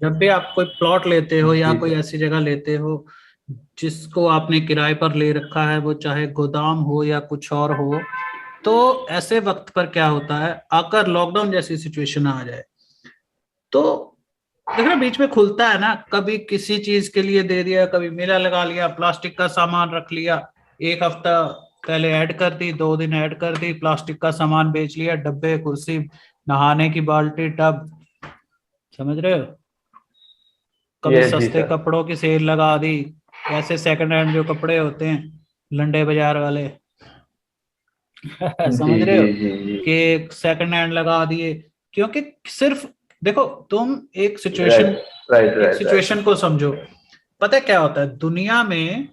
जब भी आप कोई प्लॉट लेते हो या जी कोई सर। ऐसी जगह लेते हो जिसको आपने किराए पर ले रखा है, वो चाहे गोदाम हो या कुछ और हो, तो ऐसे वक्त पर क्या होता है, अगर लॉकडाउन जैसी सिचुएशन आ जाए तो देखो ना, बीच में खुलता है ना, कभी किसी चीज के लिए दे दिया, कभी मेला लगा लिया, प्लास्टिक का सामान रख लिया, एक हफ्ता पहले ऐड कर दी, 2 दिन ऐड कर दी, प्लास्टिक का सामान बेच लिया, डब्बे, कुर्सी, नहाने की बाल्टी, टब, समझ रहे हो। कभी यस जी सस्ते सर। कपड़ों की सेल लगा दी, ऐसे सेकंड हैंड जो कपड़े होते हैं, लंडे बाजार वाले जी समझ रहे जी हो, जी जी। कि सेकंड हैंड लगा दिए। क्योंकि सिर्फ देखो, तुम राइट राइट एक राइट राइट। सिचुएशन को समझो। पता है क्या होता है दुनिया में,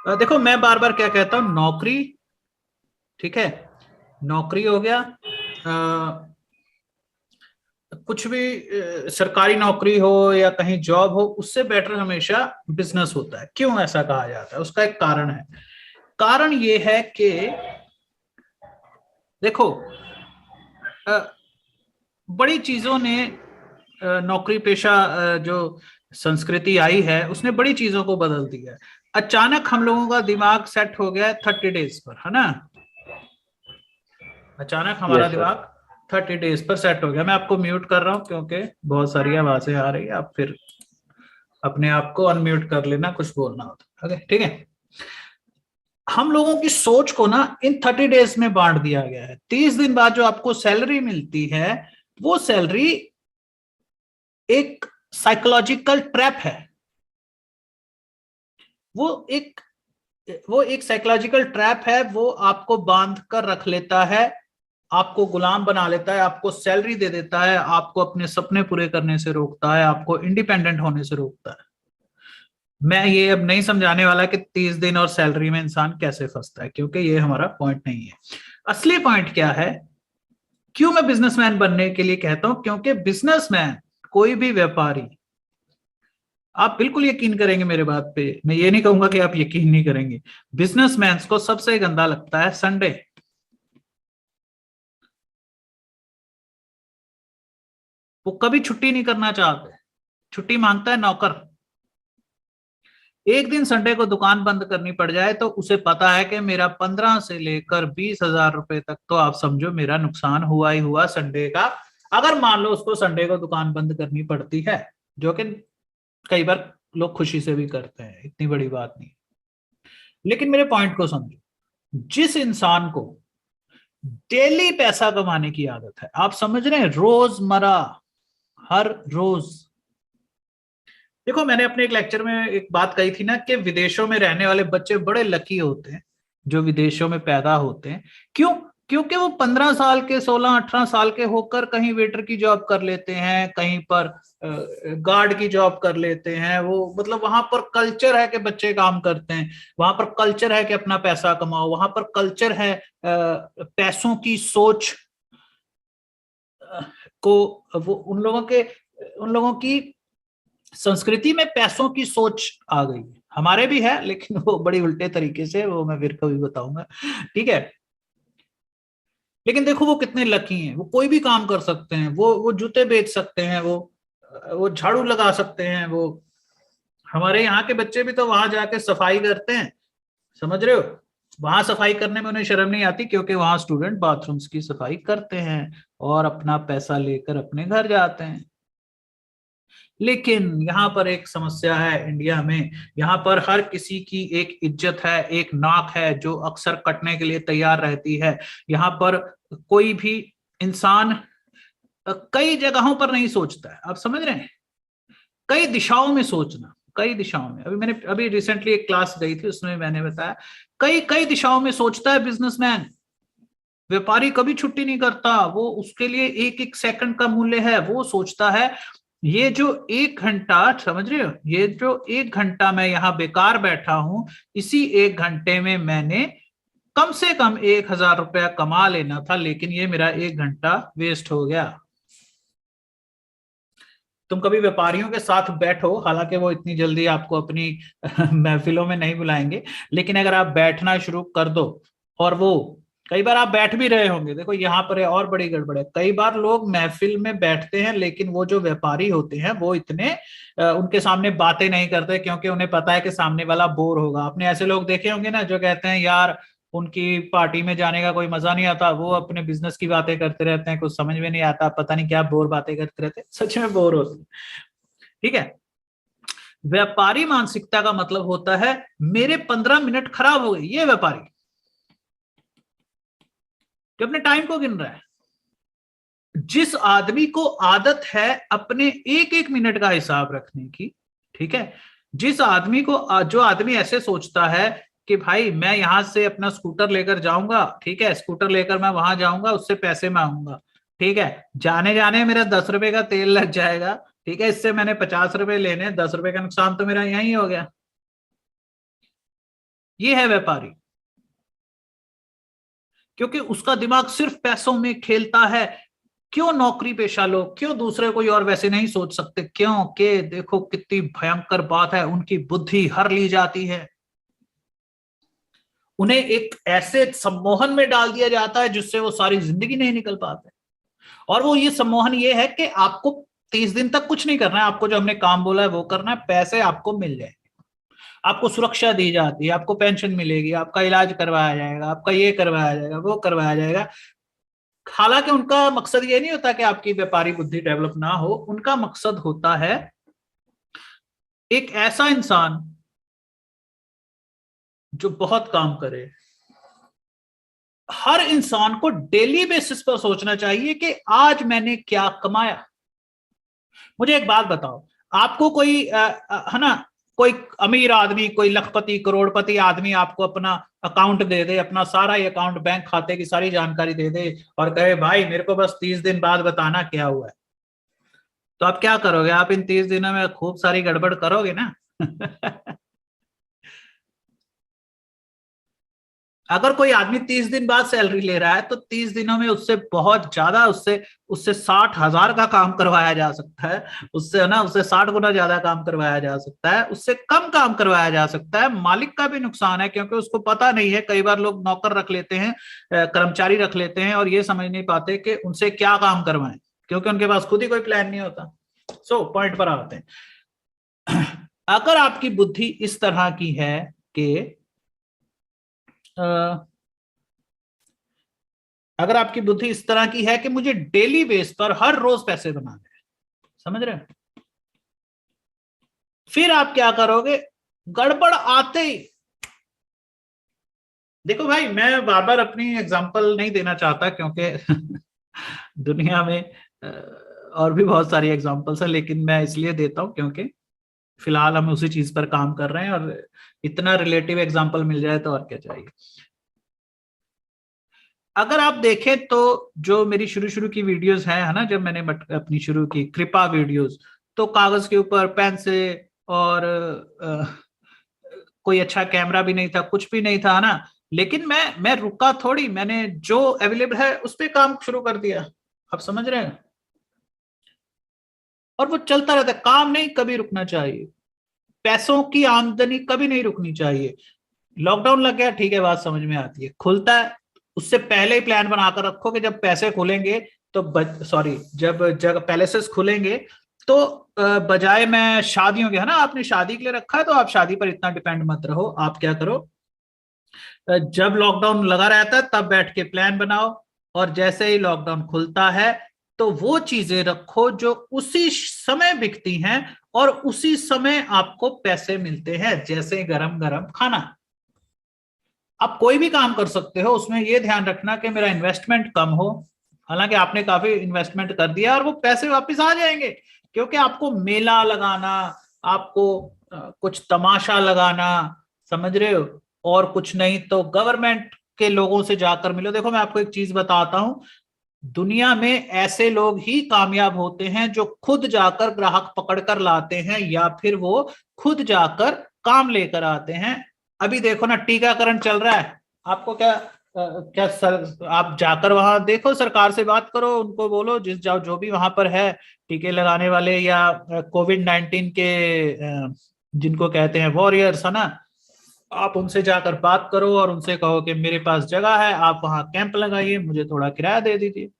देखो मैं बार बार क्या कहता हूं, नौकरी, ठीक है, नौकरी हो गया, कुछ भी, सरकारी नौकरी हो या कहीं जॉब हो, उससे बेटर हमेशा बिजनेस होता है। क्यों ऐसा कहा जाता है, उसका एक कारण है। कारण ये है कि देखो, अ, बड़ी चीजों ने, नौकरी पेशा, जो संस्कृति आई है उसने बड़ी चीजों को बदल दिया है। अचानक हम लोगों का दिमाग सेट हो गया है 30 डेज पर, है ना। अचानक हमारा यस सर। दिमाग 30 डेज पर सेट हो गया। मैं आपको म्यूट कर रहा हूँ क्योंकि बहुत सारी आवाजें आ रही है, आप फिर अपने आप को अनम्यूट कर लेना, कुछ बोलना होता है, ओके ठीक है। हम लोगों की सोच को ना इन 30 डेज में बांट दिया गया है। 30 दिन बाद जो आपको सैलरी मिलती है, वो सैलरी एक साइकोलॉजिकल ट्रैप है। वो एक वो एक साइकोलॉजिकल ट्रैप है, वो आपको बांध कर रख लेता है, आपको गुलाम बना लेता है, आपको सैलरी दे देता है, आपको अपने सपने पूरे करने से रोकता है, आपको इंडिपेंडेंट होने से रोकता है। मैं ये अब नहीं समझाने वाला कि 30 दिन और सैलरी में इंसान कैसे फंसता है, क्योंकि ये हमारा पॉइंट नहीं है। असली पॉइंट क्या है, क्यों मैं बिजनेसमैन बनने के लिए कहता हूं, क्योंकि बिजनेसमैन, कोई भी व्यापारी, आप बिल्कुल यकीन करेंगे मेरे बात पे, मैं ये नहीं कहूंगा कि आप यकीन नहीं करेंगे, बिजनेसमैन को सबसे गंदा लगता है संडे। वो कभी छुट्टी नहीं करना चाहते, छुट्टी मांगता है नौकर। एक दिन संडे को दुकान बंद करनी पड़ जाए तो उसे पता है कि मेरा 15 से लेकर 20 हजार रुपए तक तो आप समझो मेरा नुकसान हुआ ही हुआ संडे का। अगर मान लो उसको संडे को दुकान बंद करनी पड़ती है, जो कि कई बार लोग खुशी से भी करते हैं, इतनी बड़ी बात नहीं। लेकिन मेरे पॉइंट को समझो, जिस इंसान को डेली पैसा कमाने की आदत है, आप समझ रहे हैं, रोजमर्रा, हर रोज। देखो मैंने अपने एक लेक्चर में एक बात कही थी ना, कि विदेशों में रहने वाले बच्चे बड़े लकी होते हैं, जो विदेशों में पैदा होते हैं। क्यों? क्योंकि वो 15 साल के, 16-18 साल के होकर कहीं वेटर की जॉब कर लेते हैं, कहीं पर गार्ड की जॉब कर लेते हैं। वो मतलब वहां पर कल्चर है कि बच्चे काम करते हैं, वहां पर कल्चर है कि अपना पैसा कमाओ, वहां पर कल्चर है पैसों की सोच को, वो उन लोगों की संस्कृति में पैसों की सोच आ गई है। हमारे भी है, लेकिन वो बड़ी उल्टे तरीके से, वो मैं फिर कभी बताऊंगा, ठीक है। लेकिन देखो वो कितने लकी हैं, वो कोई भी काम कर सकते हैं, वो जूते बेच सकते हैं, वो झाड़ू लगा सकते हैं। वो हमारे यहाँ के बच्चे भी तो वहां जाके सफाई करते हैं, समझ रहे हो। वहां सफाई करने में उन्हें शर्म नहीं आती, क्योंकि वहां स्टूडेंट बाथरूम्स की सफाई करते हैं और अपना पैसा लेकर अपने घर जाते हैं। लेकिन यहाँ पर एक समस्या है इंडिया में, यहाँ पर हर किसी की एक इज्जत है, एक नाक है जो अक्सर कटने के लिए तैयार रहती है। यहाँ पर कोई भी इंसान कई जगहों पर नहीं सोचता है, आप समझ रहे हैं, कई दिशाओं में सोचना, कई दिशाओं में। अभी रिसेंटली एक क्लास गई थी, उसमें मैंने बताया, कई कई दिशाओं में सोचता है बिजनेसमैन। व्यापारी कभी छुट्टी नहीं करता, वो उसके लिए एक एक सेकंड का मूल्य है, वो सोचता है ये जो 1 घंटा, समझ रहे हो, ये जो 1 घंटा मैं यहाँ बेकार बैठा हूं, इसी 1 घंटे में मैंने कम से कम 1,000 रुपया कमा लेना था, लेकिन ये मेरा 1 घंटा वेस्ट हो गया। तुम कभी व्यापारियों के साथ बैठो, हालांकि वो इतनी जल्दी आपको अपनी महफिलों में नहीं बुलाएंगे, लेकिन अगर आप बैठना शुरू कर दो और वो कई बार आप बैठ भी रहे होंगे, देखो यहाँ पर है और बड़ी गड़बड़ है, कई बार लोग महफिल में बैठते हैं लेकिन वो जो व्यापारी होते हैं वो इतने उनके सामने बातें नहीं करते, क्योंकि उन्हें पता है कि सामने वाला बोर होगा। आपने ऐसे लोग देखे होंगे ना जो कहते हैं यार उनकी पार्टी में जाने का कोई मजा नहीं आता, वो अपने बिजनेस की बातें करते रहते हैं, कुछ समझ में नहीं आता, पता नहीं क्या बोर बातें करते रहते हैं, सच में बोर होते हैं। ठीक है, व्यापारी मानसिकता का मतलब होता है मेरे 15 मिनट खराब हो गए। ये व्यापारी जो अपने टाइम को गिन रहा है, जिस आदमी को आदत है अपने एक एक मिनट का हिसाब रखने की, ठीक है, जिस आदमी को, जो आदमी ऐसे सोचता है कि भाई मैं यहां से अपना स्कूटर लेकर जाऊंगा, ठीक है, स्कूटर लेकर मैं वहां जाऊंगा, उससे पैसे मांगूंगा, ठीक है, जाने जाने मेरा 10 रुपए का तेल लग जाएगा, ठीक है, इससे मैंने 50 रुपए लेने, 10 रुपए का नुकसान तो मेरा यही हो गया। ये है व्यापारी, क्योंकि उसका दिमाग सिर्फ पैसों में खेलता है। क्यों नौकरी पेशा लोग, क्यों दूसरे कोई और वैसे नहीं सोच सकते? क्योंकि देखो कितनी भयंकर बात है, उनकी बुद्धि हर ली जाती है, उन्हें एक ऐसे सम्मोहन में डाल दिया जाता है जिससे वो सारी जिंदगी नहीं निकल पाते। और वो ये सम्मोहन ये है कि आपको 30 दिन तक कुछ नहीं करना है, आपको जो हमने काम बोला है वो करना है, पैसे आपको मिल जाएंगे, आपको सुरक्षा दी जाती है, आपको पेंशन मिलेगी, आपका इलाज करवाया जाएगा, आपका ये करवाया जाएगा, वो करवाया जाएगा। हालांकि उनका मकसद ये नहीं होता कि आपकी व्यापारी बुद्धि डेवलप ना हो, उनका मकसद होता है एक ऐसा इंसान जो बहुत काम करे। हर इंसान को डेली बेसिस पर सोचना चाहिए कि आज मैंने क्या कमाया। मुझे एक बात बताओ, आपको कोई है ना, कोई अमीर आदमी, कोई लखपति करोड़पति आदमी आपको अपना अकाउंट दे दे, अपना सारा अकाउंट, बैंक खाते की सारी जानकारी दे दे और कहे भाई मेरे को बस 30 दिन बाद बताना क्या हुआ है, तो आप क्या करोगे? आप इन 30 दिनों में खूब सारी गड़बड़ करोगे ना। अगर कोई आदमी 30 दिन बाद सैलरी ले रहा है तो 30 दिनों में उससे बहुत ज्यादा, उससे उससे 60,000 का काम करवाया जा सकता है, उससे है ना, उससे 60 गुना ज्यादा काम करवाया जा सकता है, उससे कम काम करवाया जा सकता है। मालिक का भी नुकसान है क्योंकि उसको पता नहीं है, कई बार लोग नौकर रख लेते हैं, कर्मचारी रख लेते हैं और ये समझ नहीं पाते कि उनसे क्या काम करवाएं, क्योंकि उनके पास खुद ही कोई प्लान नहीं होता। पॉइंट पर आते हैं। अगर आपकी बुद्धि इस तरह की है कि अगर आपकी बुद्धि इस तरह की है कि मुझे डेली बेस पर हर रोज पैसे बनाने हैं, समझ रहे हैं, फिर आप क्या करोगे? गड़बड़ आते ही, देखो भाई मैं बार बार अपनी एग्जांपल नहीं देना चाहता क्योंकि दुनिया में और भी बहुत सारी एग्जांपल्स है, लेकिन मैं इसलिए देता हूं क्योंकि फिलहाल हम उसी चीज पर काम कर रहे हैं और इतना रिलेटिव एग्जांपल मिल जाए तो और क्या चाहिए। अगर आप देखें तो जो मेरी शुरू शुरू की वीडियोस है ना, जब मैंने अपनी शुरू की कृपा वीडियोस, तो कागज के ऊपर पेन से, और कोई अच्छा कैमरा भी नहीं था, कुछ भी नहीं था ना, लेकिन मैं रुका थोड़ी, मैंने जो अवेलेबल है उस पर काम शुरू कर दिया। आप समझ रहे हैं? और वो चलता रहता है, काम नहीं कभी रुकना चाहिए, पैसों की आमदनी कभी नहीं रुकनी चाहिए। लॉकडाउन लग गया, ठीक है, बात समझ में आती है, खुलता है उससे पहले ही प्लान बनाकर रखो कि जब पैसे खुलेंगे तो जब जगह पैलेसेस खुलेंगे तो बजाय मैं शादियों के, है ना, आपने शादी के लिए रखा है तो आप शादी पर इतना डिपेंड मत रहो। आप क्या करो, जब लॉकडाउन लगा रहता है तब बैठ के प्लान बनाओ, और जैसे ही लॉकडाउन खुलता है तो वो चीजें रखो जो उसी समय बिकती हैं और उसी समय आपको पैसे मिलते हैं, जैसे गरम गरम खाना। आप कोई भी काम कर सकते हो, उसमें ये ध्यान रखना कि मेरा इन्वेस्टमेंट कम हो। हालांकि आपने काफी इन्वेस्टमेंट कर दिया और वो पैसे वापस आ जाएंगे, क्योंकि आपको मेला लगाना, आपको कुछ तमाशा लगाना, समझ रहे हो, और कुछ नहीं तो गवर्नमेंट के लोगों से जाकर मिलो। देखो मैं आपको एक चीज बताता हूं, दुनिया में ऐसे लोग ही कामयाब होते हैं जो खुद जाकर ग्राहक पकड़कर लाते हैं या फिर वो खुद जाकर काम लेकर आते हैं। अभी देखो ना, टीकाकरण चल रहा है, आपको क्या सर, आप जाकर वहां देखो, सरकार से बात करो, उनको बोलो जिस जाओ जो भी वहां पर है टीके लगाने वाले या कोविड-19 के जिनको कहते हैं वॉरियर्स, है ना, आप उनसे जाकर बात करो और उनसे कहो कि मेरे पास जगह है, आप वहां कैंप लगाइए, मुझे थोड़ा किराया दे दीजिए।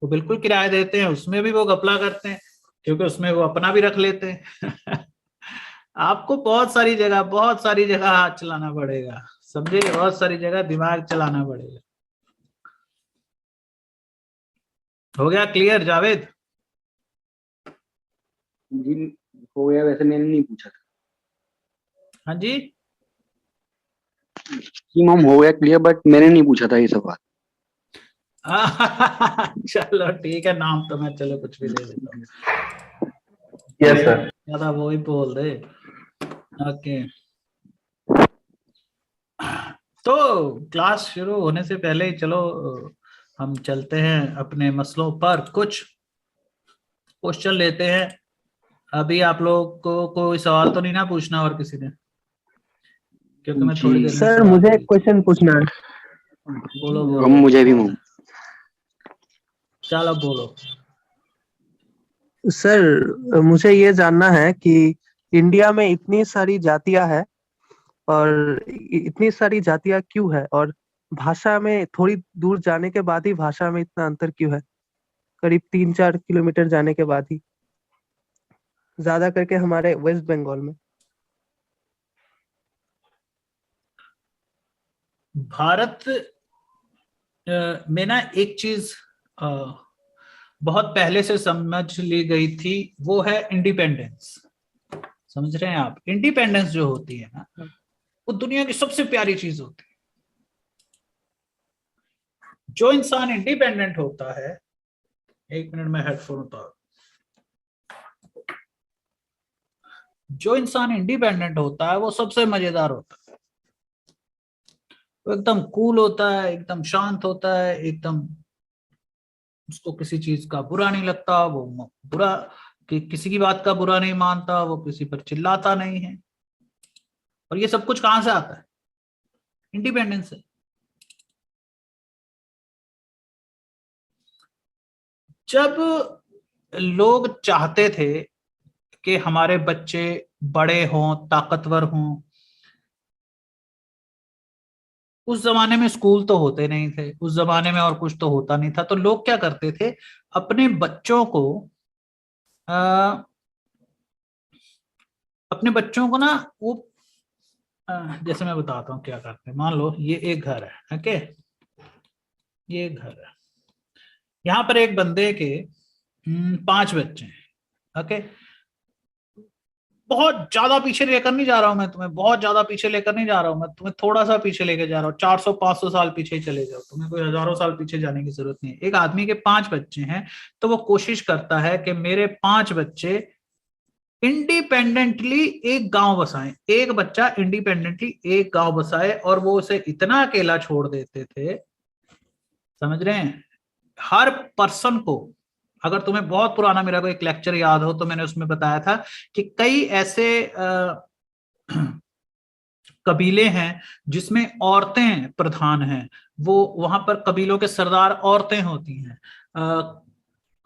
वो बिल्कुल किराया देते हैं, उसमें भी वो घपला करते हैं, क्योंकि उसमें वो अपना भी रख लेते हैं। आपको बहुत सारी जगह हाथ चलाना पड़ेगा, समझे, बहुत सारी जगह दिमाग चलाना पड़ेगा। हो गया क्लियर जावेद? जी हो गया, वैसे मैंने नहीं पूछा था। हाँ जी। जी मैम हो गया क्लियर, बट मैंने नहीं पूछा था ये सवाल। चलो ठीक है, नाम तो मैं चलो कुछ भी ले लेता हूँ, Yes, sir. ज्यादा वो ही बोल दे। ओके, तो क्लास शुरू होने से पहले ही चलो हम चलते हैं अपने मसलों पर, कुछ क्वेश्चन लेते हैं। अभी आप लोग को कोई सवाल तो नहीं ना पूछना और किसी ने, क्योंकि मैं थोड़ी देर में सर सवाल मुझे एक पूछ- क्वेश्चन पूछना है। बोलो हम बोलो, मुझे भी मैम। चलो बोलो। सर मुझे ये जानना है कि इंडिया में इतनी सारी जातियां हैं, और इतनी सारी जातियां क्यों है, और भाषा में थोड़ी दूर जाने के बाद ही भाषा में इतना अंतर क्यों है? करीब 3-4 किलोमीटर जाने के बाद ही, ज्यादा करके हमारे वेस्ट बंगाल में। भारत में ना एक चीज बहुत पहले से समझ ली गई थी, वो है इंडिपेंडेंस। समझ रहे हैं आप? इंडिपेंडेंस जो होती है ना, वो दुनिया की सबसे प्यारी चीज होती है। जो इंसान इंडिपेंडेंट होता है, एक मिनट में हेडफोन उतार, जो इंसान इंडिपेंडेंट होता है वो सबसे मजेदार होता है। वो एकदम कूल होता है, एकदम शांत होता है, एकदम उसको किसी चीज का बुरा नहीं लगता, वो बुरा किसी की बात का बुरा नहीं मानता, वो किसी पर चिल्लाता नहीं है। और ये सब कुछ कहां से आता है? इंडिपेंडेंस से। जब लोग चाहते थे कि हमारे बच्चे बड़े हों, ताकतवर हों, उस जमाने में स्कूल तो होते नहीं थे, उस जमाने में और कुछ तो होता नहीं था, तो लोग क्या करते थे, अपने बच्चों को आ, अपने बच्चों को ना वो जैसे मैं बताता हूँ क्या करते हैं। मान लो ये एक घर है, ओके, ये एक घर है, यहाँ पर एक बंदे के 5 बच्चे हैं, ओके। बहुत ज्यादा पीछे लेकर नहीं जा रहा हूं मैं तुम्हें, बहुत ज्यादा पीछे लेकर नहीं जा रहा हूं मैं तुम्हें, थोड़ा सा पीछे लेकर जा रहा हूँ, 400-500 साल पीछे ही चले जाओ, तुम्हें कोई हजारों साल पीछे जाने की जरूरत नहीं है। एक आदमी के 5 बच्चे हैं, तो वो कोशिश करता है कि मेरे 5 बच्चे इंडिपेंडेंटली एक गांव बसाएं, एक बच्चा इंडिपेंडेंटली एक गांव बसाए, और वो उसे इतना अकेला छोड़ देते थे, समझ रहे हैं, हर पर्सन को। अगर तुम्हें बहुत पुराना मेरा कोई एक लेक्चर याद हो तो मैंने उसमें बताया था कि कई ऐसे कबीले हैं जिसमें औरतें प्रधान हैं, वो वहां पर कबीलों के सरदार औरतें होती हैं।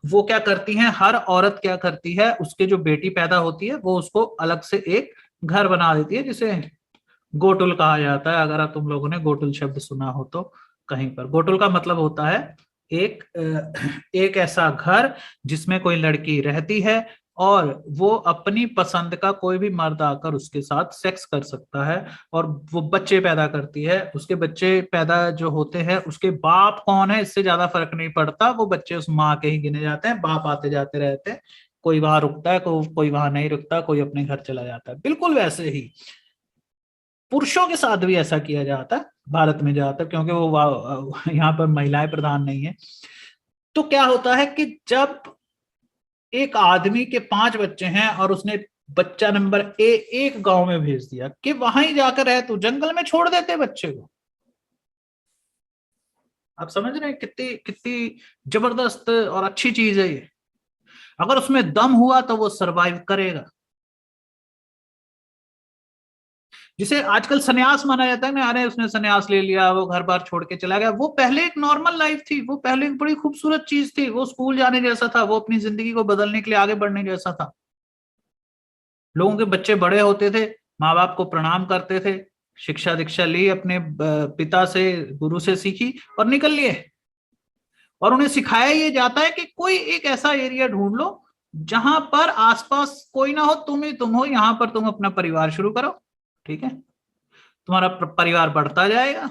वो क्या करती हैं, हर औरत क्या करती है, उसके जो बेटी पैदा होती है वो उसको अलग से एक घर बना देती है, जिसे गोटुल कहा जाता है। अगर आप तुम लोगों ने गोटुल शब्द सुना हो तो कहीं पर, गोटुल का मतलब होता है एक ऐसा घर जिसमें कोई लड़की रहती है, और वो अपनी पसंद का कोई भी मर्द आकर उसके साथ सेक्स कर सकता है, और वो बच्चे पैदा करती है। उसके बच्चे पैदा जो होते हैं, उसके बाप कौन है इससे ज्यादा फर्क नहीं पड़ता, वो बच्चे उस माँ के ही गिने जाते हैं, बाप आते जाते रहते हैं, कोई वहां रुकता है, कोई वहां नहीं रुकता, कोई अपने घर चला जाता है। बिल्कुल वैसे ही पुरुषों के साथ भी ऐसा किया जाता है भारत में ज्यादातर, क्योंकि वो यहाँ पर महिलाएं प्रधान नहीं है। तो क्या होता है कि जब एक आदमी के 5 बच्चे हैं और उसने बच्चा नंबर एक गांव में भेज दिया कि वहां ही जाकर रहे, तो जंगल में छोड़ देते बच्चे को। आप समझ रहे हैं कितनी कितनी जबरदस्त और अच्छी चीज है ये। अगर उसमें दम हुआ तो वो सरवाइव करेगा। जिसे आजकल सन्यास माना जाता है ना, अरे उसने सन्यास ले लिया, वो घर बार छोड़ के चला गया, वो पहले एक नॉर्मल लाइफ थी, वो पहले एक बड़ी खूबसूरत चीज थी, वो स्कूल जाने जैसा था, वो अपनी जिंदगी को बदलने के लिए आगे बढ़ने जैसा था। लोगों के बच्चे बड़े होते थे, माँ बाप को प्रणाम करते थे, शिक्षा दीक्षा ली, अपने पिता से, गुरु से सीखी और निकल लिए। और उन्हें सिखाया ये जाता है कि कोई एक ऐसा एरिया ढूंढ लो जहां पर आसपास कोई ना हो, तुम ही तुम हो, यहां पर तुम अपना परिवार शुरू करो, ठीक है, तुम्हारा परिवार बढ़ता जाएगा,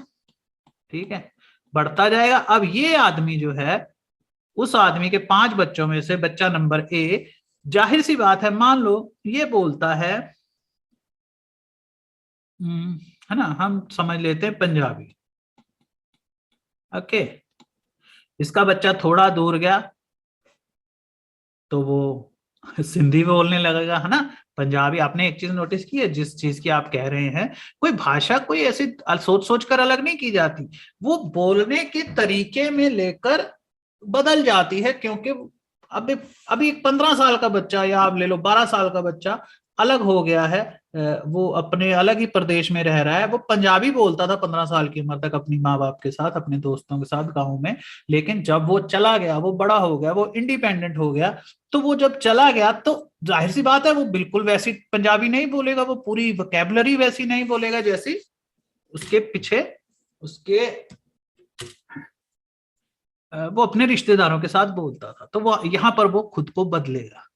ठीक है, बढ़ता जाएगा। अब ये आदमी जो है, उस आदमी के 5 बच्चों में से बच्चा नंबर ए, जाहिर सी बात है, मान लो ये बोलता है, है ना, हम समझ लेते हैं पंजाबी, ओके, इसका बच्चा थोड़ा दूर गया तो वो सिंधी बोलने लगेगा, है ना। पंजाबी, आपने एक चीज नोटिस की है, जिस चीज की आप कह रहे हैं, कोई भाषा कोई ऐसी सोच सोच कर अलग नहीं की जाती, वो बोलने के तरीके में लेकर बदल जाती है। क्योंकि अभी अभी एक 15 साल का बच्चा, या आप ले लो 12 साल का बच्चा, अलग हो गया है, वो अपने अलग ही प्रदेश में रह रहा है। वो पंजाबी बोलता था 15 साल की उम्र तक अपनी माँ बाप के साथ, अपने दोस्तों के साथ गाँव में, लेकिन जब वो चला गया, वो बड़ा हो गया, वो इंडिपेंडेंट हो गया, तो वो जब चला गया तो जाहिर सी बात है वो बिल्कुल वैसी पंजाबी नहीं बोलेगा, वो पूरी वोकैबुलरी वैसी नहीं बोलेगा जैसी उसके पीछे उसके वो अपने रिश्तेदारों के साथ बोलता था। तो वो यहां पर वो खुद को बदलेगा।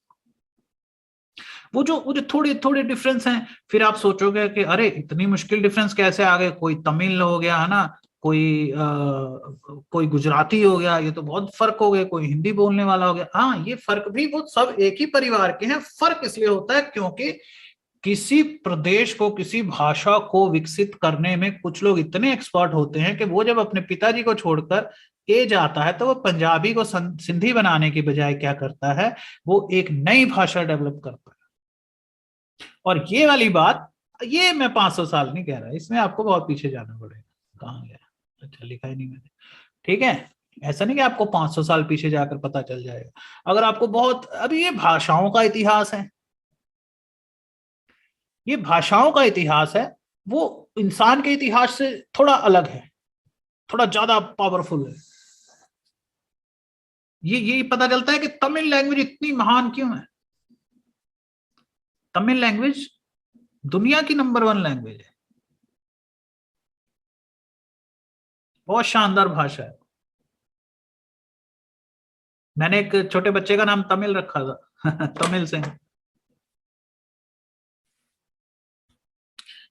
वो जो थोड़े थोड़े डिफरेंस हैं, फिर आप सोचोगे कि अरे इतनी मुश्किल डिफरेंस कैसे आ गए, कोई तमिल हो गया, है ना, कोई गुजराती हो गया, ये तो बहुत फर्क हो गए, कोई हिंदी बोलने वाला हो गया। हाँ, ये फर्क भी वो सब एक ही परिवार के हैं। फर्क इसलिए होता है क्योंकि किसी प्रदेश को, किसी भाषा को विकसित करने में कुछ लोग इतने एक्सपर्ट होते हैं कि वो जब अपने पिताजी को छोड़कर ए जाता है तो वो पंजाबी को सिंधी बनाने की बजाय क्या करता है, वो एक नई भाषा डेवलप करता है। और ये वाली बात, ये मैं 500 साल नहीं कह रहा, इसमें आपको बहुत पीछे जाना पड़ेगा। कहाँ गया, अच्छा लिखा ही नहीं मैंने, ठीक है। ऐसा नहीं कि आपको 500 साल पीछे जाकर पता चल जाएगा। अगर आपको बहुत, अभी ये भाषाओं का इतिहास है, ये भाषाओं का इतिहास है, वो इंसान के इतिहास से थोड़ा अलग है, थोड़ा ज्यादा पावरफुल है। ये पता चलता है कि तमिल लैंग्वेज इतनी महान क्यों है। तमिल लैंग्वेज दुनिया की नंबर 1 लैंग्वेज है, बहुत शानदार भाषा है। मैंने एक छोटे बच्चे का नाम तमिल रखा था तमिल से,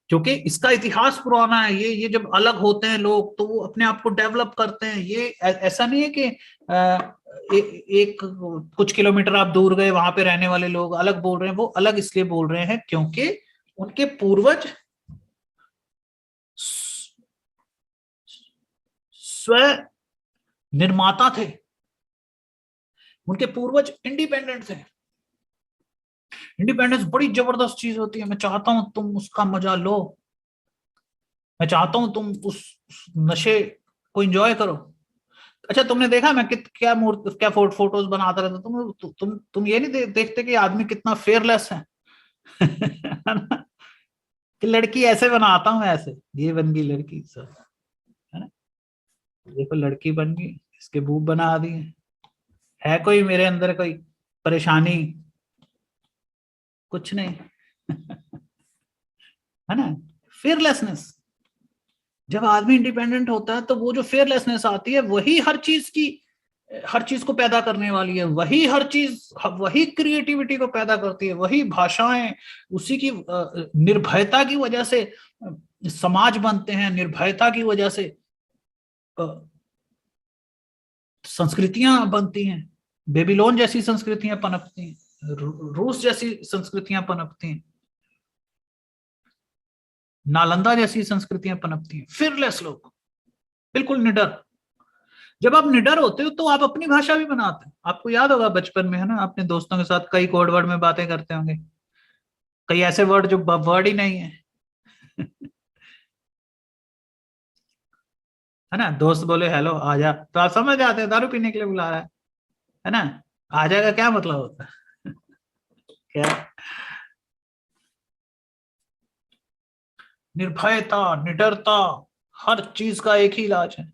क्योंकि इसका इतिहास पुराना है। ये जब अलग होते हैं लोग तो वो अपने आप को डेवलप करते हैं। ये ऐसा नहीं है कि एक कुछ किलोमीटर आप दूर गए, वहां पे रहने वाले लोग अलग बोल रहे हैं। वो अलग इसलिए बोल रहे हैं क्योंकि उनके पूर्वज स्व निर्माता थे, उनके पूर्वज इंडिपेंडेंट थे। इंडिपेंडेंस बड़ी जबरदस्त चीज होती है। मैं चाहता हूं तुम उसका मजा लो, मैं चाहता हूं तुम उस नशे को एंजॉय करो। अच्छा, तुमने देखा मैं क्या फोटोज बनाता रहता, तुम ये नहीं देखते कि आदमी कितना फेयरलेस है है ना? कि लड़की ऐसे बनाता हूं, ऐसे ये बन गई लड़की सब, है ना, देखो लड़की बन गई, इसके बूब बना दिए। है कोई मेरे अंदर कोई परेशानी? कुछ नहीं है ना। फेयरलेसनेस, जब आदमी इंडिपेंडेंट होता है तो वो जो फेयरलेसनेस आती है, वही हर चीज को पैदा करने वाली है। वही हर चीज, वही क्रिएटिविटी को पैदा करती है। वही भाषाएं, उसी की निर्भयता की वजह से समाज बनते हैं। निर्भयता की वजह से संस्कृतियां बनती हैं। बेबीलोन जैसी संस्कृतियां पनपती हैं, रूस जैसी संस्कृतियां पनपती हैं, नालंदा जैसी संस्कृतियां पनपती हैं। फिरलेस लोग, बिल्कुल निडर। जब आप निडर होते हो तो आप अपनी भाषा भी बनाते हो। आपको याद होगा बचपन में, है ना, अपने दोस्तों के साथ कई कोड वर्ड में बातें करते होंगे, कई ऐसे वर्ड जो वर्ड ही नहीं है है ना। दोस्त बोले हेलो आजा, तो आप समझ जाते हैं दारू पीने के लिए बुला रहा है ना। आजा का क्या मतलब होता है क्या? निर्भयता, निडरता, हर चीज का एक ही इलाज है।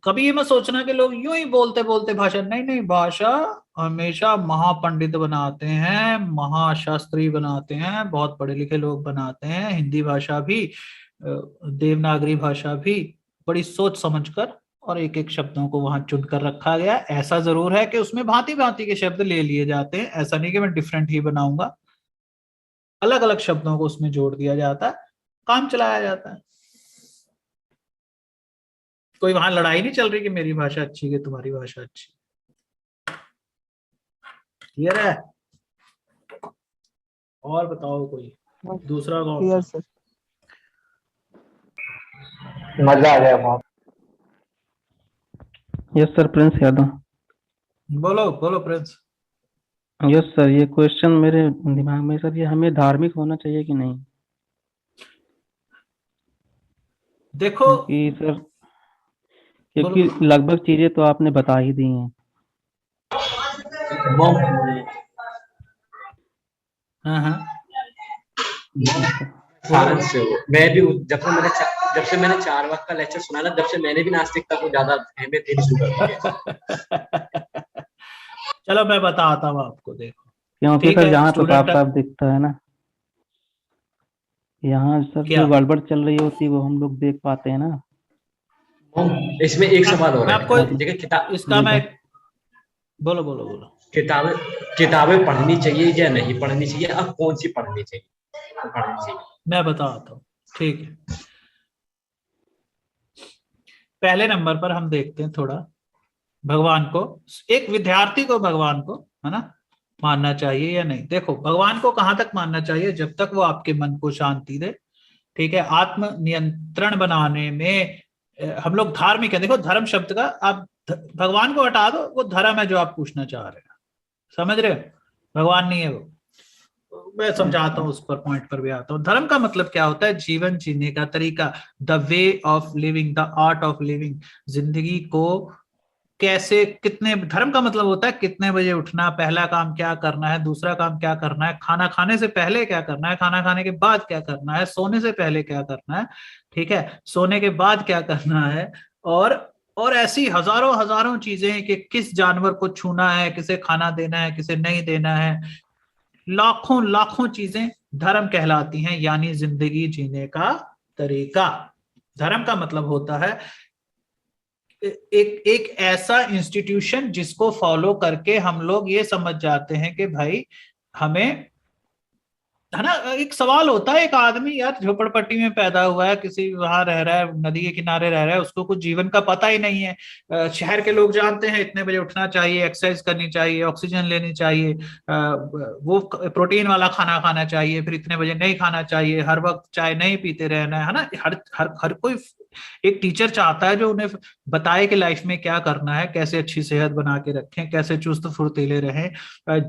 कभी ये मत सोचना कि लोग यूं ही बोलते बोलते भाषा, नहीं नहीं, भाषा हमेशा महापंडित बनाते हैं, महाशास्त्री बनाते हैं, बहुत पढ़े लिखे लोग बनाते हैं। हिंदी भाषा भी, देवनागरी भाषा भी बड़ी सोच समझकर और एक एक शब्दों को वहां चुनकर रखा गया। ऐसा जरूर है कि उसमें भांति भांति के शब्द ले लिए जाते हैं, ऐसा नहीं कि मैं डिफरेंट ही बनाऊंगा, अलग अलग शब्दों को उसमें जोड़ दिया जाता है, काम चलाया जाता है। कोई वहां लड़ाई नहीं चल रही कि मेरी भाषा अच्छी है तुम्हारी भाषा अच्छी। क्लियर है? और बताओ कोई दूसरा कौन क्लियर सा? सर। मजा आ गया बहुत। Yes sir, Prince Yadav. बोलो बोलो प्रिंस। यस सर, ये क्वेश्चन मेरे दिमाग में सर, ये हमें धार्मिक होना चाहिए कि नहीं? देखो क्योंकि सर, बोलो क्योंकि बोलो। लगभग चीजें तो आपने बता ही दी हैं। हाँ हाँ सारन से हो। मैं भी जब से मैंने 4 वक्त का लेक्चर सुना ना, जब से मैंने भी नास्तिकता को ज्यादा अहमियत देनी शुरू कर दी है। चलो मैं बताता हूँ आपको, देखो क्योंकि ठीक सर है, यहाँ तो साफ स्टूडेंट साफ दिखता है ना, यहाँ सर क्या? जो गड़बड़ चल रही होती है वो हम लोग देख पाते हैं ना। इसमें एक सवाल और मैं है। आपको देखिए किताब, इसका जी मैं सर। बोलो बोलो बोलो। किताबें पढ़नी चाहिए या नहीं पढ़नी चाहिए, अब कौन सी पढ़नी चाहिए? मैं बताता हूँ, ठीक है। पहले नंबर पर हम देखते हैं थोड़ा भगवान को, एक विद्यार्थी को भगवान को, है ना, मानना चाहिए या नहीं। देखो भगवान को कहां तक मानना चाहिए, जब तक वो आपके मन को शांति दे, ठीक है, आत्म नियंत्रण बनाने में हम लोग धार्मिक है। देखो धर्म शब्द का आप भगवान को हटा दो, वो धर्म है जो आप पूछना चाह रहे हैं, समझ रहे हो? भगवान नहीं है वो, मैं समझाता हूँ, उस पर पॉइंट पर भी आता हूँ। धर्म का मतलब क्या होता है? जीवन जीने का तरीका, the way of living, the art of living. जिंदगी को कैसे, कितने, धर्म का मतलब होता है कितने बजे उठना, पहला काम क्या करना है, दूसरा काम क्या करना है, खाना खाने से पहले क्या करना है, खाना खाने के बाद क्या करना है, सोने से पहले क्या करना है, ठीक है, सोने के बाद क्या करना है, और ऐसी हजारों हजारों चीजें कि किस जानवर को छूना है, किसे खाना देना है, किसे नहीं देना है, लाखों लाखों चीजें धर्म कहलाती हैं, यानी जिंदगी जीने का तरीका। धर्म का मतलब होता है एक ऐसा इंस्टीट्यूशन जिसको फॉलो करके हम लोग ये समझ जाते हैं कि भाई हमें, है ना, एक सवाल होता है, एक आदमी यार झोपड़पट्टी में पैदा हुआ है, किसी वहां रह रहा है, नदी के किनारे रह रहा है, उसको कुछ जीवन का पता ही नहीं है। शहर के लोग जानते हैं इतने बजे उठना चाहिए, एक्सरसाइज करनी चाहिए, ऑक्सीजन लेनी चाहिए, वो प्रोटीन वाला खाना खाना चाहिए, फिर इतने बजे नहीं खाना चाहिए, हर वक्त चाय नहीं पीते रहना है ना। हर हर हर कोई एक टीचर चाहता है जो उन्हें बताए कि लाइफ में क्या करना है, कैसे अच्छी सेहत बना के रखें, कैसे चुस्त फुर्तीले रहें,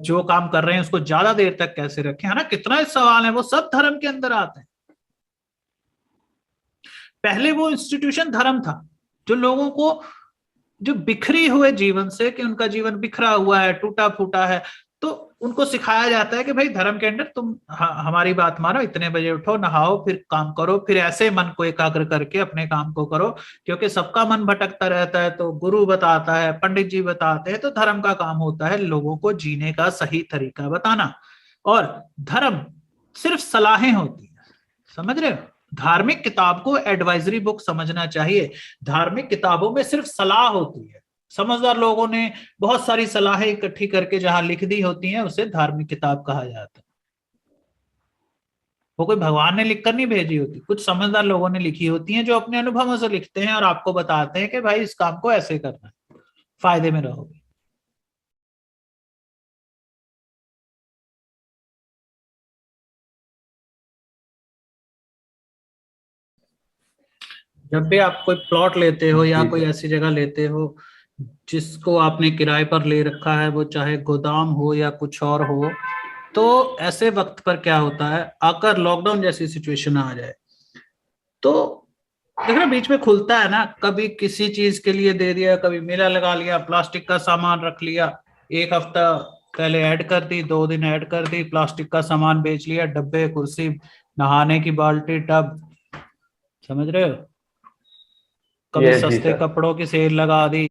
जो काम कर रहे हैं उसको ज्यादा देर तक कैसे रखें, है ना। कितना सवाल है, वो सब धर्म के अंदर आते हैं। पहले वो इंस्टीट्यूशन धर्म था जो लोगों को, जो बिखरी हुए जीवन से, कि उनका जीवन बिखरा हुआ है, टूटा फूटा है, तो उनको सिखाया जाता है कि भाई धर्म के अंदर तुम हमारी बात मानो, इतने बजे उठो, नहाओ, फिर काम करो, फिर ऐसे मन को एकाग्र करके अपने काम को करो, क्योंकि सबका मन भटकता रहता है। तो गुरु बताता है, पंडित जी बताते हैं, तो धर्म का काम होता है लोगों को जीने का सही तरीका बताना। और धर्म सिर्फ सलाहें होती है, समझ रहे हो? धार्मिक किताब को एडवाइजरी बुक समझना चाहिए। धार्मिक किताबों में सिर्फ सलाह होती है, समझदार लोगों ने बहुत सारी सलाहें इकट्ठी करके जहां लिख दी होती हैं, उसे धार्मिक किताब कहा जाता है। वो कोई भगवान ने लिखकर नहीं भेजी होती, कुछ समझदार लोगों ने लिखी होती हैं, जो अपने अनुभवों से लिखते हैं और आपको बताते हैं कि भाई इस काम को ऐसे करना है, फायदे में रहोगे। जब भी आप कोई प्लॉट लेते हो या कोई ऐसी जगह लेते हो जिसको आपने किराए पर ले रखा है, वो चाहे गोदाम हो या कुछ और हो, तो ऐसे वक्त पर क्या होता है, अगर लॉकडाउन जैसी सिचुएशन आ जाए तो देखना बीच में खुलता है ना, कभी किसी चीज के लिए दे दिया, कभी मेला लगा लिया, प्लास्टिक का सामान रख लिया, एक हफ्ता पहले ऐड कर दी, 2 दिन ऐड कर दी, प्लास्टिक का सामान बेच लिया, डब्बे, कुर्सी, नहाने की बाल्टी, टब, समझ रहे हो? कभी Yes, जी सस्ते सर। कपड़ों की सेल लगा दी,